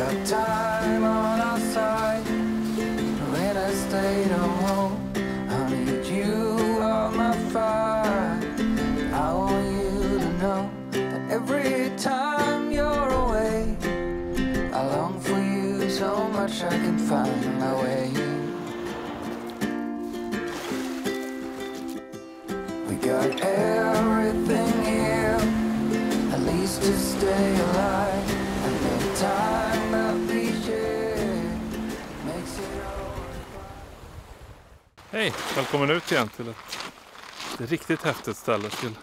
got time on our side. When I stayed home, I need you on my fire. I want you to know that every time you're away, I long for you so much I can find my way. We got everything here, at least to stay alive. And the time that we share makes it all. Hej, välkommen ut igen till ett riktigt häftigt ställe, till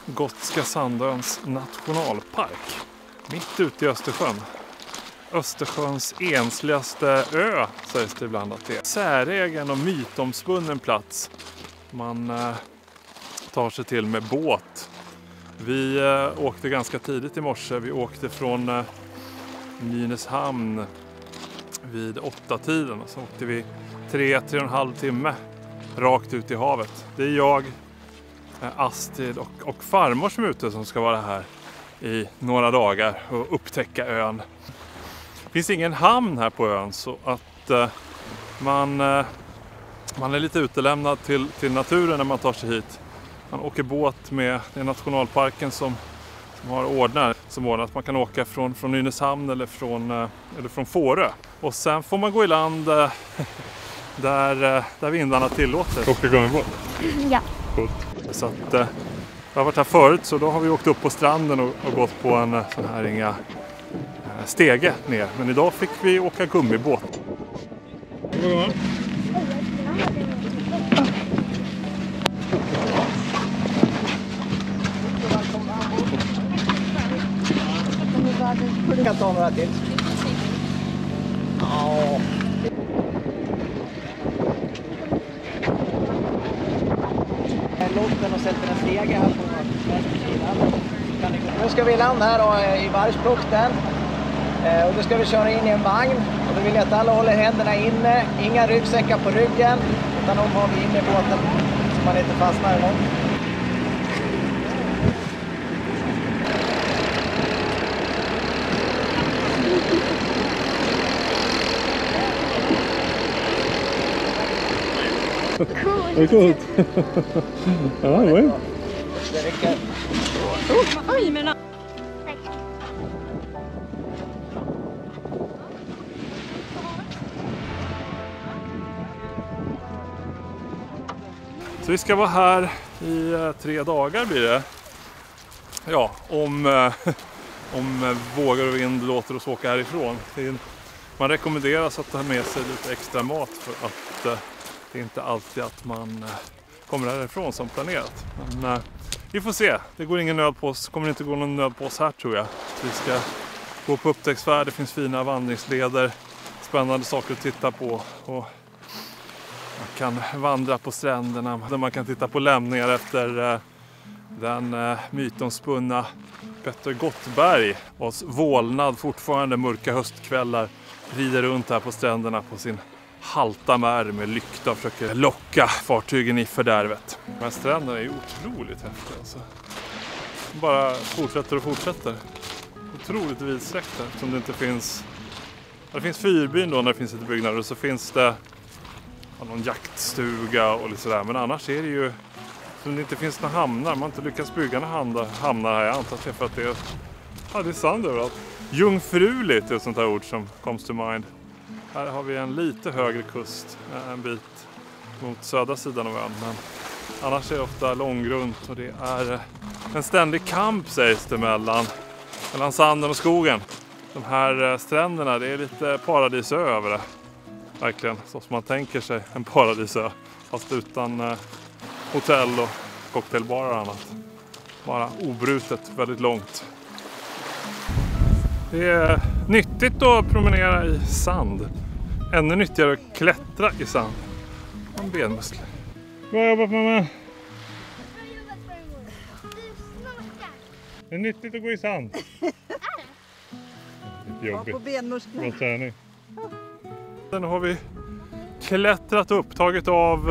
Gotska Sandöns nationalpark. Mitt ute i Östersjön. Östersjöns ensligaste ö sägs det ibland att det är. Säregen och mytomspunnen plats man tar sig till med båt. Vi åkte ganska tidigt i morse. Vi åkte från Nynäshamn vid 8-tiden. Och så åkte vi 3,5 timme rakt ut i havet. Det är jag, Astrid och farmor som är ute som ska vara här i några dagar och upptäcka ön. Det finns ingen hamn här på ön, så att man är lite utelämnad till naturen när man tar sig hit. Man åker båt med den nationalparken som har ordnat. Man kan åka från Nynäshamn eller från Fårö. Och sen får man gå i land där vindarna tillåter. Åka gummibåt? Ja. Så att jag har varit här förut, så då har vi åkt upp på stranden och gått på en sån här inga stege ner. Men idag fick vi åka gummibåt. Du kan ta några till. Ja. Lotten och sätter en stege här på sidan. Nu ska vi landa här då, i Vargspukten. Och då ska vi köra in i en vagn. Och då vill jag att alla håller händerna inne. Inga ryggsäckar på ryggen. Utan de har vi inne i båten så man inte fastnar i någon. Det är coolt. Ja, det var. Det räcker. Oj, men... Så vi ska vara här i 3 dagar blir det. Ja, om vågor och vind låter oss åka härifrån. Man rekommenderas att ta med sig lite extra mat för att det är inte alltid att man kommer härifrån som planerat. Men vi får se. Det går ingen nöd på oss. Kommer inte gå någon nöd på oss här, tror jag. Vi ska gå på upptäcktsfärd. Det finns fina vandringsleder. Spännande saker att titta på. Och man kan vandra på stränderna. Där man kan titta på lämningar efter den mytomspunna Petter Gottberg. Och vålnad fortfarande mörka höstkvällar. Rider runt här på stränderna på sin halta med lykta och försöker locka fartygen i fördärvet. Men stränderna är ju otroligt häftiga. Alltså. Bara fortsätter och fortsätter. Otroligt vidsträckt här, eftersom det inte finns... Det finns fyrbyn då när det finns lite byggnader, och så finns det någon jaktstuga och lite sådär. Men annars är det ju, som det inte finns några hamnar, man har inte lyckats bygga några hamnar här. Jag antar att det är för att det är sand överallt. Jungfruligt är ett sånt här ord som comes to mind. Här har vi en lite högre kust, en bit mot södra sidan av ön. Men annars är det ofta långgrunt, och det är en ständig kamp, sägs det, mellan sanden och skogen. De här stränderna, det är lite paradisö över det. Verkligen, så som man tänker sig en paradisö. Fast utan hotell och cocktailbarer och annat. Bara obrutet, väldigt långt. Det är nyttigt att promenera i sand. Ännu nyttigare att klättra i sand. En benmuskler. Bra jobbat, mamma. Det är nyttigt att gå i sand. Jobbigt. På benmuskler. Bra träning. Sen har vi klättrat upp, tagit av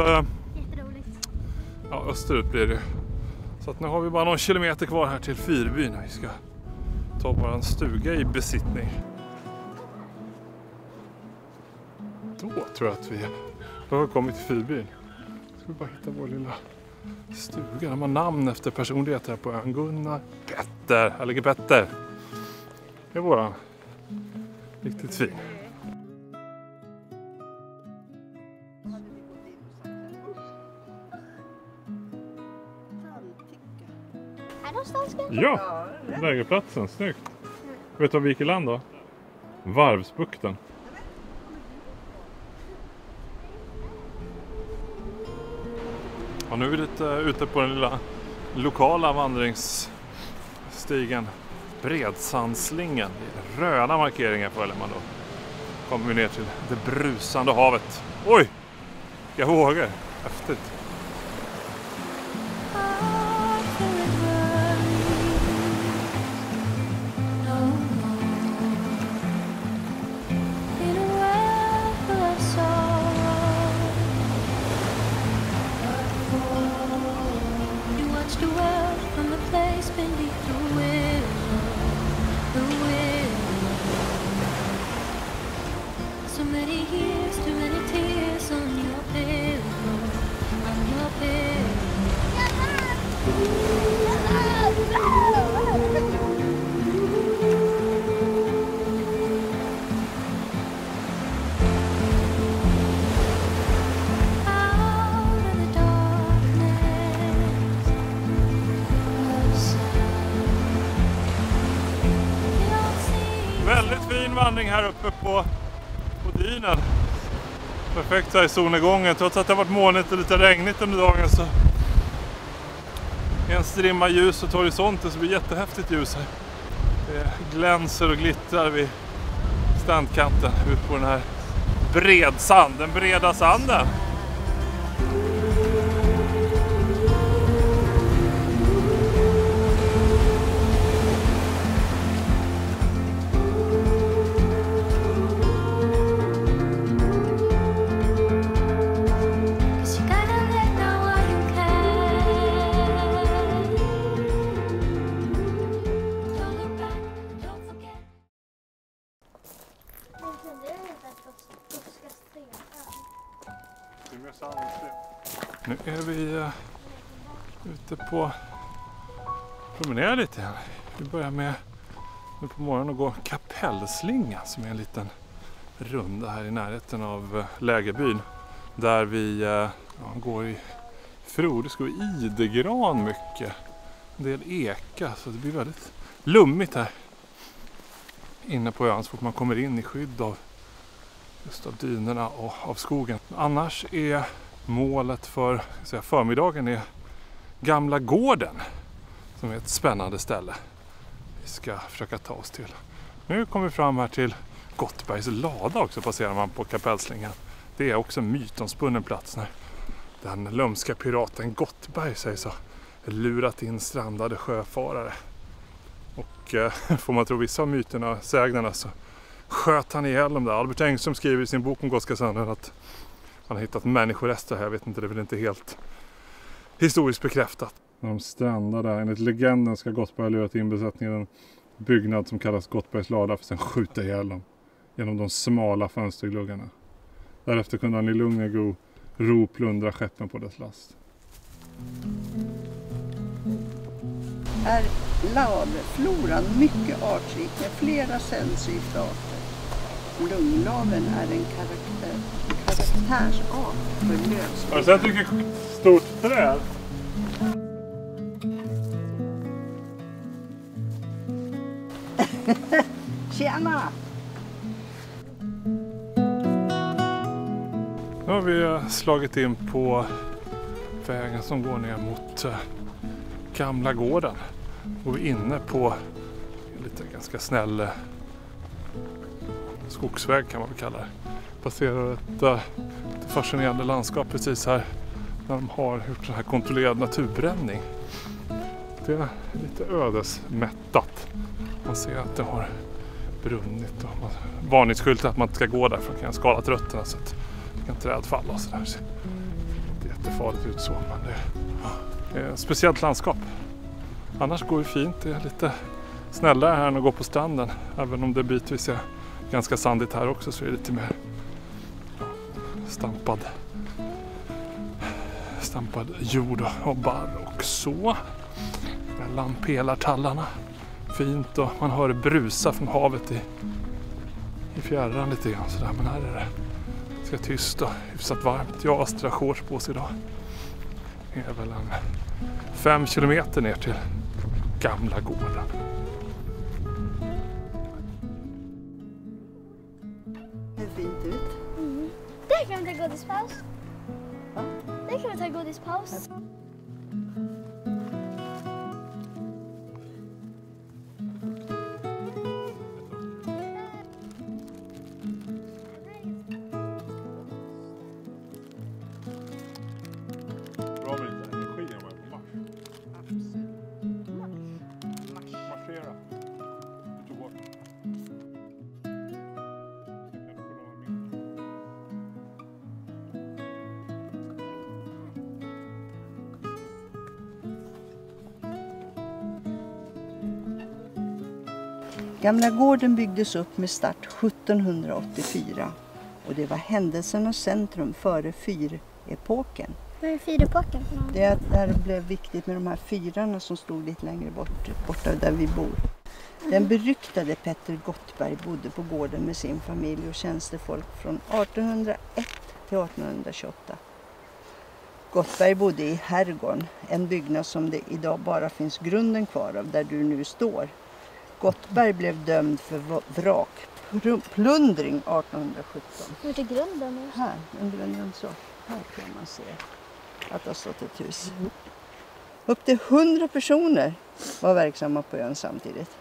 österut blir det. Så att nu har vi bara någon kilometer kvar här till fyrbyn. Vi ska ta vår stuga i besittning. då tror jag att vi har kommit till Fyrbyn. Ska vi bara hitta vår lilla stuga. De har namn efter personligheter här på ön. Gunnar, Petter. Här ligger Petter. Det är våran. Riktigt fin. Ja, lägerplatsen. Snyggt. Vet du var vi gick i land då? Varvsbukten. Och nu är vi lite ute på den lilla lokala vandringsstigen Bredsandsslingen. Det är röda markeringar följer man då. Kommer vi ner till det brusande havet. Oj! Jag vågar. Häftigt. Väldigt fin vandring här uppe på dynen. Perfekt här i solnedgången. Trots att det har varit molnigt och lite regnigt under dagen så en strimma ljus och horisonten så blir det jättehäftigt ljus här. Det glänser och glittrar vid strandkanten ut på den här den breda sanden. Nu är vi ute på promenera lite här. Vi börjar med nu på morgonen att gå Kapellslingan som är en liten runda här i närheten av lägerbyn. Där vi går i frodisk och idegran mycket. En del eka så det blir väldigt lummigt här inne på ön så fort man kommer in i skydd av just av dynerna och av skogen. Annars är målet för förmiddagen är Gamla gården som är ett spännande ställe vi ska försöka ta oss till. Nu kommer vi fram här till Gottbergs lada också passerar man på Kapellslingan. Det är också en mytomspunnen plats när den lömska piraten Gottberg sägs ha lurat in strandade sjöfarare. Och får man tro vissa av myterna, sägnerna så sköt han ihjäl dem där. Albert Engström skriver i sin bok om Gotska sanden att han har hittat människorester här. Jag vet inte, det är väl inte helt historiskt bekräftat. När de strandade, enligt legenden ska Gottberg ha lurat in besättningen i en byggnad som kallas Gottbergs lada för att sen skjuta ihjäl dem genom de smala fönstergluggarna. Därefter kunde han i lugn och ro plundra skeppen på dess last. Är lavfloran mycket artrik med flera sällsynta arter. Lunglaven är en karaktärsart för lövskog. Har du sett vilket stort träd? Tjena! Nu har vi slagit in på vägen som går ner mot Gamla gården. Och vi är inne på en lite ganska snäll skogsväg kan man väl kalla det. Passerar ett fascinerande landskap precis här där de har gjort så här kontrollerad naturbränning. Det är lite ödesmättat. Man ser att det har brunnit och varningsskylt att man inte ska gå där för att kan skadat rötterna så att det kan träd falla och sådär. Det ser inte jättefarligt ut så, men det är ett speciellt landskap. Annars går det fint, det är lite snällare här än att gå på stranden. Även om det bitvis är ganska sandigt här också så är det lite mer stampad jord och barr och så. Mellan pelartallarna. Fint och man hör det brusa från havet i fjärran lite grann sådär. Men här är det ganska tyst och hyfsat varmt. Jag har Astra shorts på sig idag. Det är väl 5 kilometer ner till Gamla gården. Hur fint ut. Där kan vi ta godispaus. Där kan vi ta godispaus. Bra med lite energi när man är på marsch. Marschera. Du tog bort. Gamla gården byggdes upp med start 1784 och det var händelsernas centrum före fyrepoken. Vad är fyrepoken för något? Det är där det blev viktigt med de här fyrarna som stod lite längre borta där vi bor. Den beryktade Petter Gottberg bodde på gården med sin familj och tjänstefolk från 1801 till 1828. Gottberg bodde i herrgården, en byggnad som det idag bara finns grunden kvar av där du nu står. Gottberg blev dömd för vrakplundring 1817. Vart är grunden nu? Här, en grund så. Här kan man se att det har stått ett hus. Upp till 100 personer var verksamma på ön samtidigt.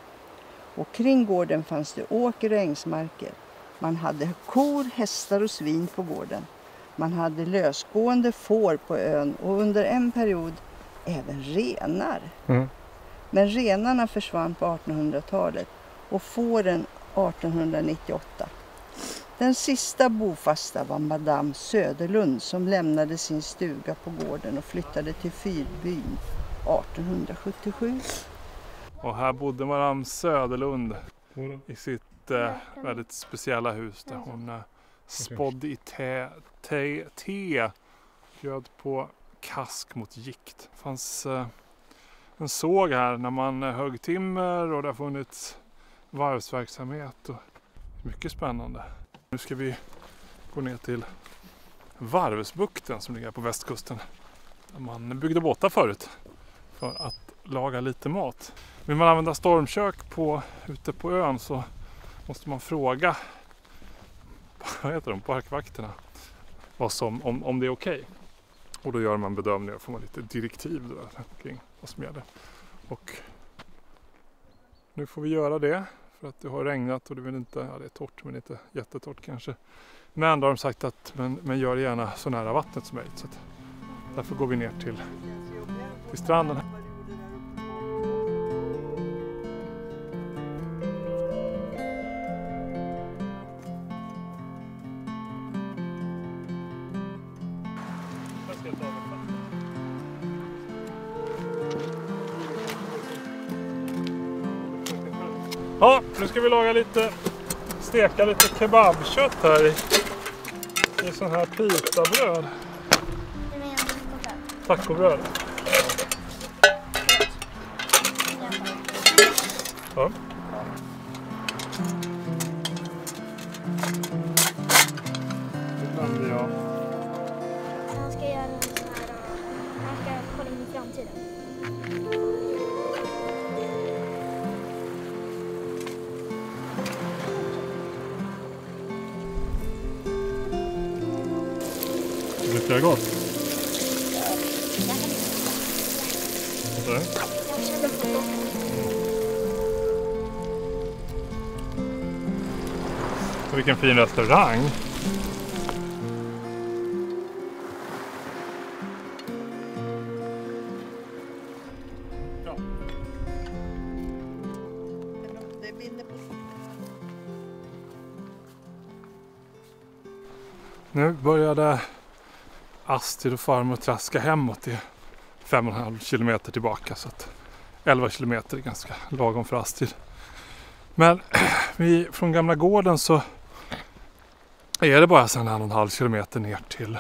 Och kring gården fanns det åker och ängsmarker. Man hade kor, hästar och svin på gården. Man hade lösgående får på ön och under en period även renar. Men renarna försvann på 1800-talet och fåren 1898. Den sista bofasta var Madame Söderlund som lämnade sin stuga på gården och flyttade till Fyrbyn 1877. Och här bodde Madame Söderlund i sitt väldigt speciella hus där hon spådde i te, bjöd på kask mot gikt. Det fanns en såg här när man högg timmer och det har funnits varvsverksamhet och mycket spännande. Nu ska vi gå ner till Varvsbukten som ligger på västkusten. Där man byggde båtar förut för att laga lite mat. Vill man använda stormkök ute på ön så måste man fråga parkvakterna om det är okej. Och då gör man bedömningar och får man lite direktiv kring vad som gäller. Och nu får vi göra det för att det har regnat och det är torrt men inte jättetorrt kanske. Men då har de sagt att men gör det gärna så nära vattnet som möjligt. Så att därför går vi ner till stranden. Ja, nu ska vi steka lite kebabkött här i sån här pitabröd. Tacobröd. Ja. Det blandar jag. Han ska göra en sån här, han ska kolla in i framtiden. Det är gott. Och vilken fin restaurang. Ja. Nu började Astrid och farmor traska hemåt. Det är 5,5 kilometer tillbaka så att 11 kilometer är ganska lagom för Astrid. Men från Gamla gården så är det bara sedan 1,5 kilometer ner till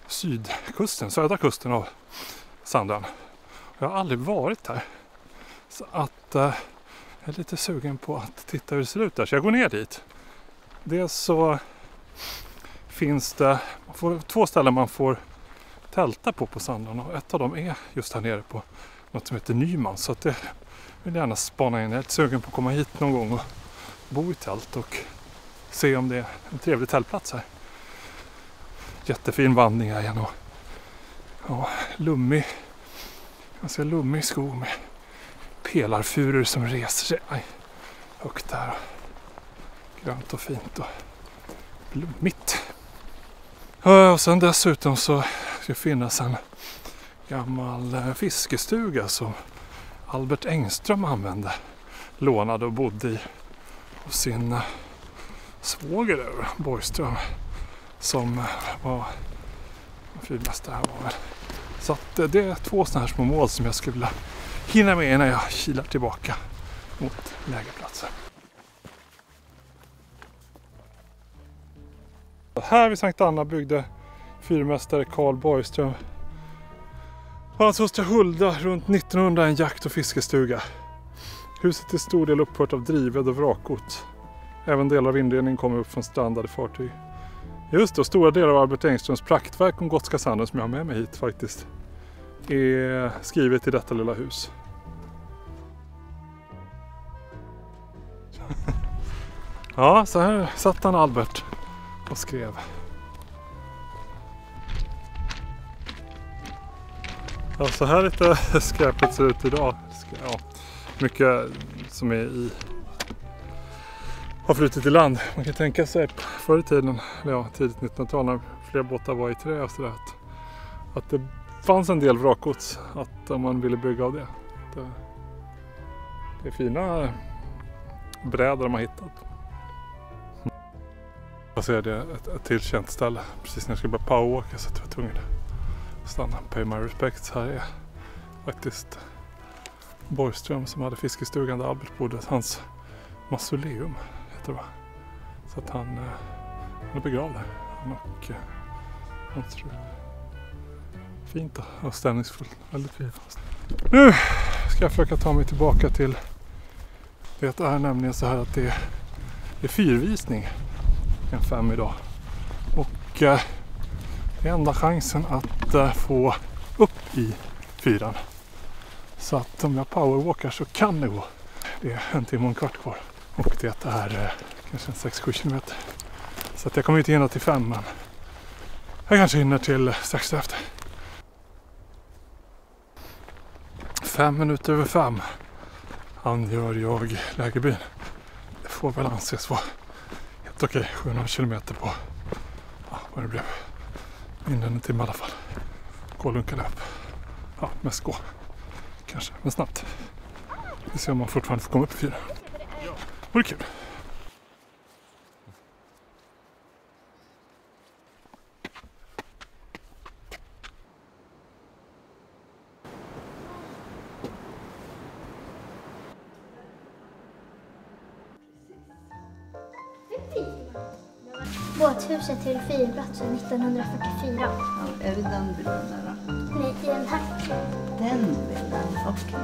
sydkusten, södra kusten av Sandön. Jag har aldrig varit här. Så att jag är lite sugen på att titta hur det ser ut där. Så jag går ner dit. Dels så finns det 2 ställen man får tälta på Sandön. Och ett av dem är just här nere på något som heter Nyman. Så att det vill jag gärna spana in. Jag är lite sugen på att komma hit någon gång och bo i tält och se om det är en trevlig tältplats här. Jättefin vandring här igen och ja, lummig skog med pelarfuror som reser sig högt där. Grönt och fint och blommigt. Och sen dessutom så ska det finnas en gammal fiskestuga som Albert Engström använde, lånade och bodde i hos sin svåger där, Borgström, som var fyrmästare här var väl. Så att det är 2 sådana här små mål som jag skulle vilja hinna med när jag kilar tillbaka mot lägerplatsen. Här vid Sankt Anna byggde fyrmästare Carl Borgström hans hustru Hulda runt 1900 en jakt- och fiskestuga. Huset är stor del uppfört av drivved och vrakgods. Även delar av inredningen kommer upp från strandade fartyg. Just det, stora delar av Albert Engströms praktverk om Gotska Sanden som jag har med mig hit faktiskt är skrivet i detta lilla hus. Ja, så här satt han Albert och skrev. Ja, så här lite skräpet ser ut idag. Ja, mycket som är i har flutit i land. Man kan tänka sig förr i tiden, ja, tidigt 1900-tal när fler båtar var i trä och sådär, att det fanns en del vrakgods att om man ville bygga av det. Det är fina brädor de har hittat. Jag ser det ett tillkänt ställe precis när jag ska börja poweråka så att jag var tvungen att stanna. Pay my respects. Här är faktiskt Borgström som hade fiskestugan där Albert bodde. Hans mausoleum heter det. Så att han är begravd där. Och hans fru. Fint och stämningsfullt. Väldigt fint. Nu ska jag försöka ta mig tillbaka till det är nämligen så här att det är fyrvisning en 5 idag. Och det är enda chansen att få upp i fyran. Så att om jag powerwalkar så kan det gå. Det är 1 timme och en kvart kvar. Och det är kanske 6-7 kilometer. Så att jag kommer inte hinna till 5 men jag kanske hinner till 6 efter. 5 minuter över 5 angör jag lägerbyn. Det får väl anses vara helt okej. 700 kilometer på vad det blev. Mindre än en timme i alla fall. Gå lunkade upp. Ja, mest gå. Kanske, men snabbt. Vi ser om man fortfarande får komma upp i 4. Det är kul. Båthuset till fyrplatsen 1944. Ja, är det den bilden där då? Nej, i den här. Den bilden, okej.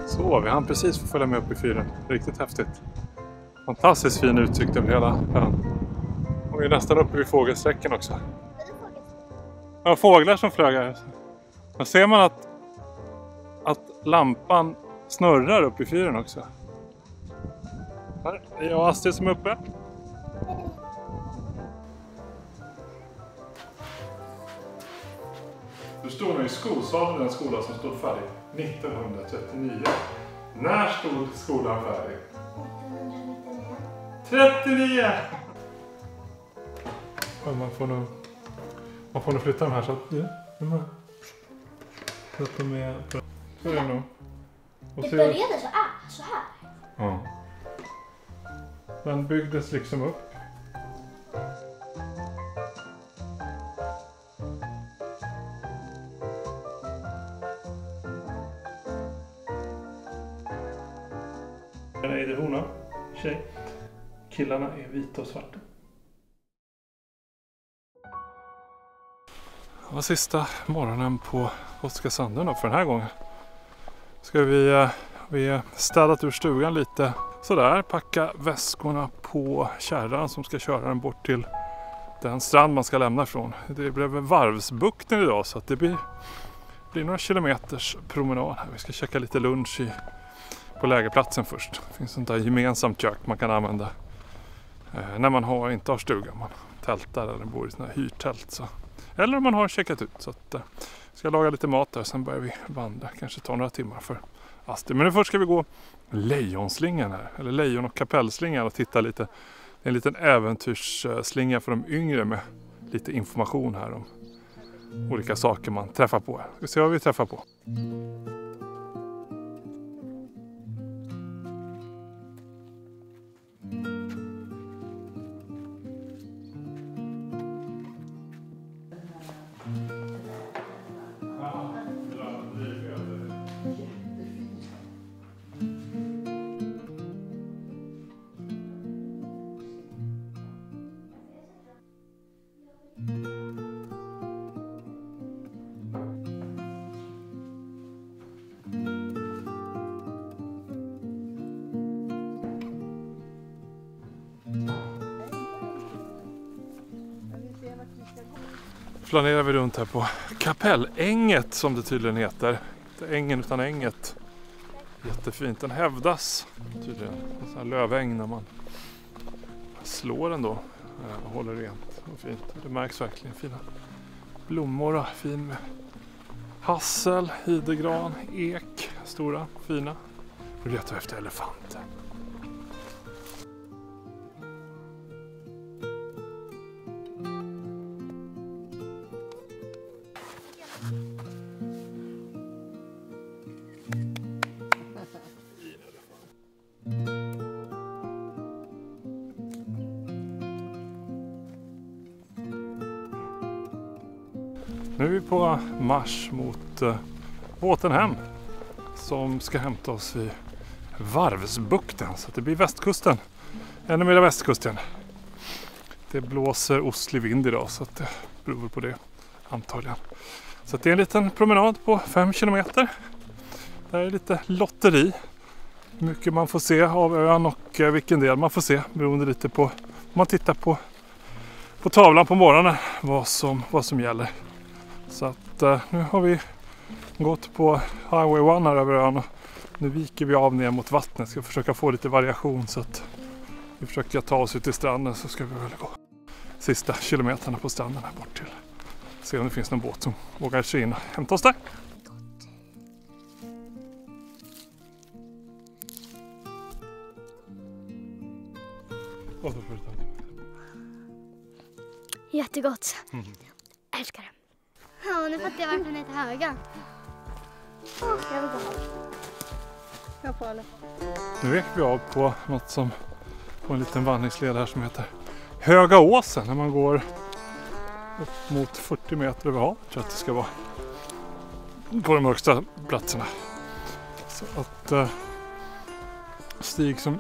Så, vi hann precis få följa med upp i fyren. Riktigt häftigt. Fantastiskt fin utsikt över hela ön. Och vi är nästan uppe vid fågelsträcken också. Ja, fåglar som flög här. Då ser man att lampan snurrar upp i fyren också. Här är jag och Astrid som är uppe. Du står nu i skolsalen, den skola som stod färdig 1939. När stod skolan färdig? 39! Man får nog flytta de här så att de är... Så är det nog. Det började så här. Ja. Den byggdes liksom upp. En ejderhona, tjej. Killarna är vita och svarta. Det var sista morgonen på Gotska Sandön för den här gången. Ska vi städat ur stugan lite. Sådär, packa väskorna på kärran som ska köra den bort till den strand man ska lämna ifrån. Det blev Varvsbukten idag så att det blir några kilometers promenad här. Vi ska käka lite lunch på lägerplatsen först. Det finns sånt där gemensamt kök man kan använda när man inte har stuga. Man tältar eller bor i såna här hyrtält. Så. Eller om man har checkat ut. Så att, ska laga lite mat där, sen börjar vi vandra. Kanske ta några timmar för Asti. Men nu först ska vi gå Lejonslingan här. Eller Lejon- och kapellslingan och titta lite. Det är en liten äventyrsslinga för de yngre med lite information här om olika saker man träffar på. Vi ser vad vi träffar på. Planerar vi runt här på Kapellänget som det tydligen heter. Inte ängen utan änget. Jättefint. Den hävdas tydligen. En sån här löväng när man slår den då. Och håller rent och fint. Det märks verkligen fina blommor och fin med hassel, hidegran, ek. Stora, fina. Nu letar vi efter elefanter. Nu är vi på marsch mot båten hem som ska hämta oss vid Varvsbukten. Så det blir västkusten, ännu mer västkusten. Det blåser ostlig vind idag så att det beror på det antagligen. Så det är en liten promenad på 5 kilometer. Där är lite lotteri. Hur mycket man får se av ön och vilken del man får se beroende lite på om man tittar på tavlan på morgonen vad som gäller. Så att nu har vi gått på Highway 1 här över ön och nu viker vi av ner mot vattnet. Ska försöka få lite variation så att vi försöker ta oss ut till stranden så ska vi väl gå sista kilometerna på stranden här bort till. Se om det finns någon båt som vågar sig in och hämta oss där. Jättegott. Jag älskar det. Ja, nu fattar jag varför den heter höga. Jag vill gå här. Jag får alla. Nu gick vi av på något som på en liten vandringsled här som heter Höga Åsen. När man går upp mot 40 meter över havet tror jag att det ska vara på de högsta platserna. Så att stig som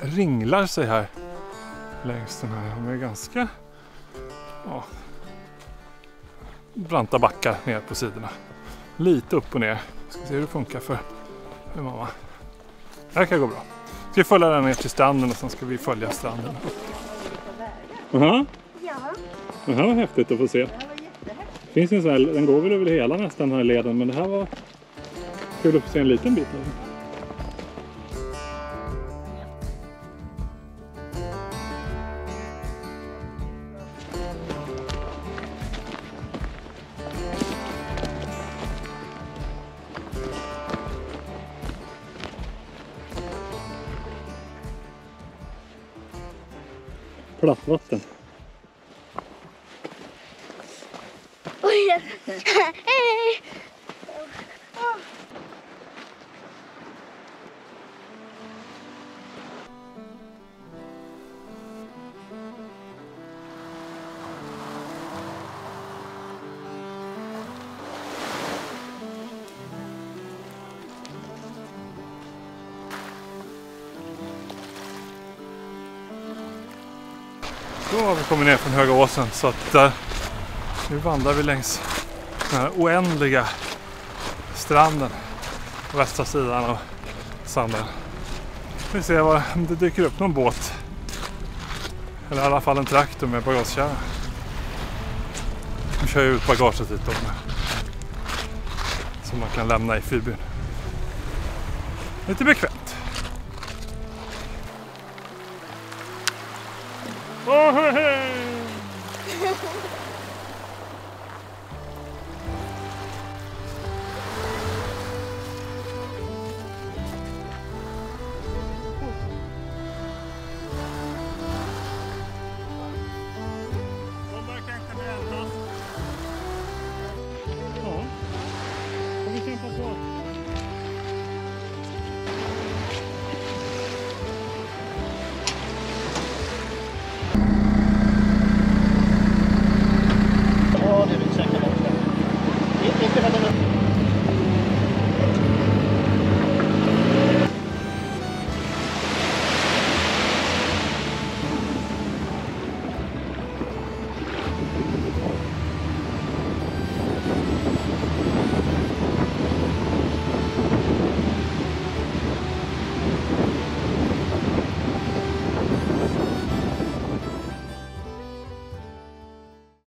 ringlar sig här längs den här. De är ganska branta backar ner på sidorna. Lite upp och ner. Ska se hur det funkar för mamma. Det här kan gå bra. Ska vi följa den ner till stranden och sen ska vi följa stranden upp. Jaha. Ja. Det här var häftigt att få se. Finns en sån här, den går väl över hela nästan den här leden, men det här var kul att få se en liten bit av den. Plattvatten. Oj! Då har vi kommit ner från Höga åsen, så att nu vandrar vi längs den här oändliga stranden på västra sidan av sanden. Vi ser om det dyker upp någon båt. Eller i alla fall en traktor med bagagekärra. Nu kör jag ut bagaget hit då. Som man kan lämna i fyrbyn. Lite bekvämt. Oh, hej, hej.